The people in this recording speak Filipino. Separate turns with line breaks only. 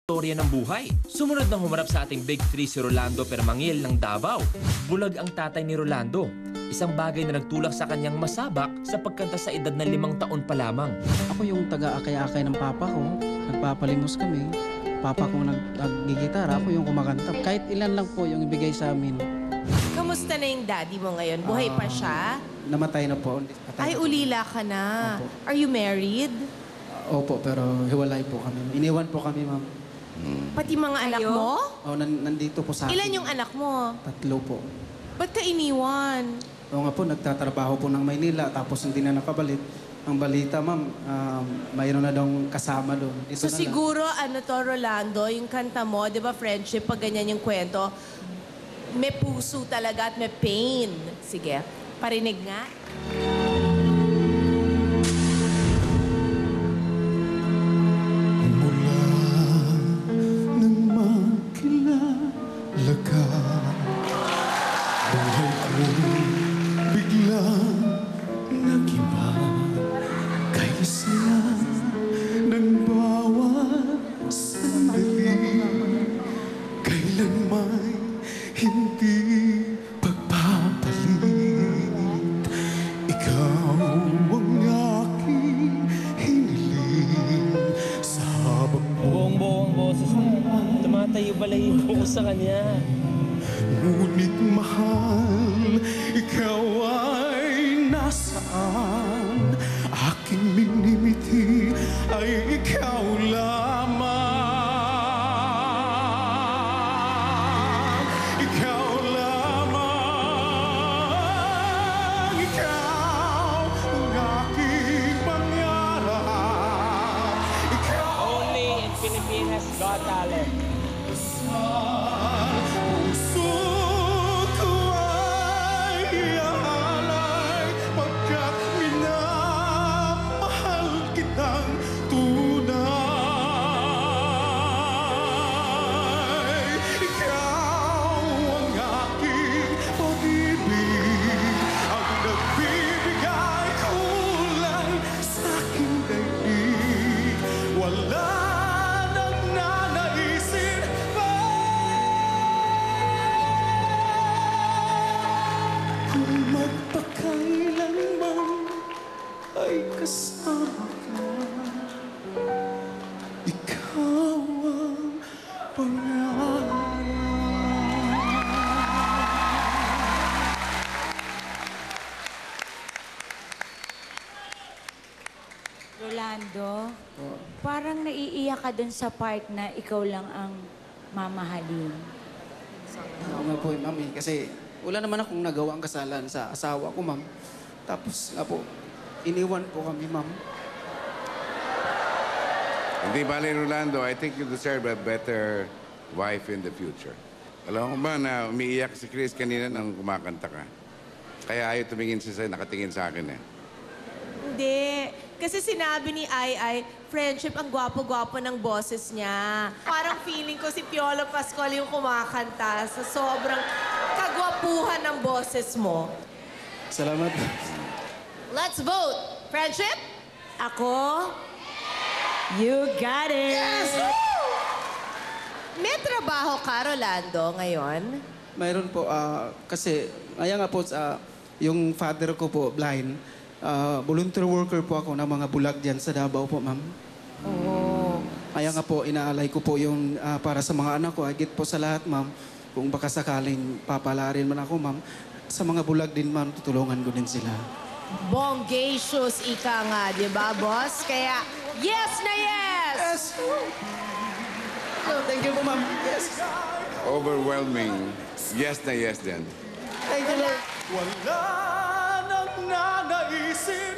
Storya ng buhay. Sumunod na humarap sa ating Big 3 si Rolando Permangil ng Davao. Bulag ang tatay ni Rolando. Isang bagay na nagtulak sa kanyang masabak sa pagkanta sa edad na 5 taon pa lamang.
Ako yung taga-akay-akay ng papa ko. Nagpapalimos kami. Papa ko nag-gigitara, ako yung kumakanta. Kahit ilan lang po yung ibigay sa amin.
Kamusta na yung daddy mo ngayon? Buhay pa siya?
Namatay na po.
Ay, ulila ka na.
Opo.
Are you married?
Opo, pero hiwalay po kami. Iniwan po kami, ma'am.
Pati mga anak mo?
Nandito po sa akin.
Ilan yung anak mo?
3 po.
Ba't ka iniwan?
Oo nga po, nagtatrabaho po ng Maynila, tapos hindi na nakabalik. Ang balita, ma'am, mayroon na daw kasama doon. Ito
So
na lang.
siguro, ano to, Rolando, yung kanta mo, di ba, friendship, pag ganyan yung kwento, may puso talaga at may pain. Sige, parinig nga.
Buong boses na. Tumatayo-balayo ko sa kanya.
Ngunit mahal, ikaw ay nasaan? Aking minimiti ay ikaw lamang. Ikaw lamang. Ikaw ang aking pangarap. Ikaw
Only in Pilipinas Got Talent.
puso ko ay iaalay pagkat minamahal kitang tunay. Ikaw ang aking pag-ibig, ang nagbibigay kulay sa aking daigdig. Wala nang nanaisin pa kung magpakailanman ay kasama ka. Ikaw ang pangarap.
Rolando, parang naiiyak ka dun sa part na ikaw lang ang mamahalin.
Oo nga po, ma'am, kasi wala naman akong nagawang kasalan sa asawa ko, ma'am. Tapos nga po, iniwan po kami, ma'am.
Hindi bale, Rolando, I think you deserve a better wife in the future. Alam mo ba na umiiyak si Chris kanina nang kumakanta ka? Kaya ayaw tumingin siya sa'yo, nakatingin sa akin eh.
Hindi. Kasi sinabi ni Ai, friendship, ang gwapo-gwapo ng boses niya. Parang feeling ko si Piolo Pascual yung kumakanta sa sobrang kagwapuhan ng boses mo.
Salamat.
Let's vote. Friendship?
Ako? You got it!
May trabaho ka, Rolando, ngayon?
Mayroon po, kasi, nga po, yung father ko po, blind. Volunteer worker po ako ng mga bulag dyan sa Davao po, ma'am.
Oo.
Kaya nga po, inaalay ko po yung para sa mga anak ko. Higit po sa lahat, ma'am. Kung baka sakaling papalarin man ako, ma'am. Sa mga bulag din, ma'am, tutulungan ko din sila.
Bongacious ika nga, di ba, boss? Kaya, yes na yes!
Yes! Thank you po, ma'am. Yes.
Overwhelming. Yes na yes din.
Thank you, Lord.
Wala nang nanaisin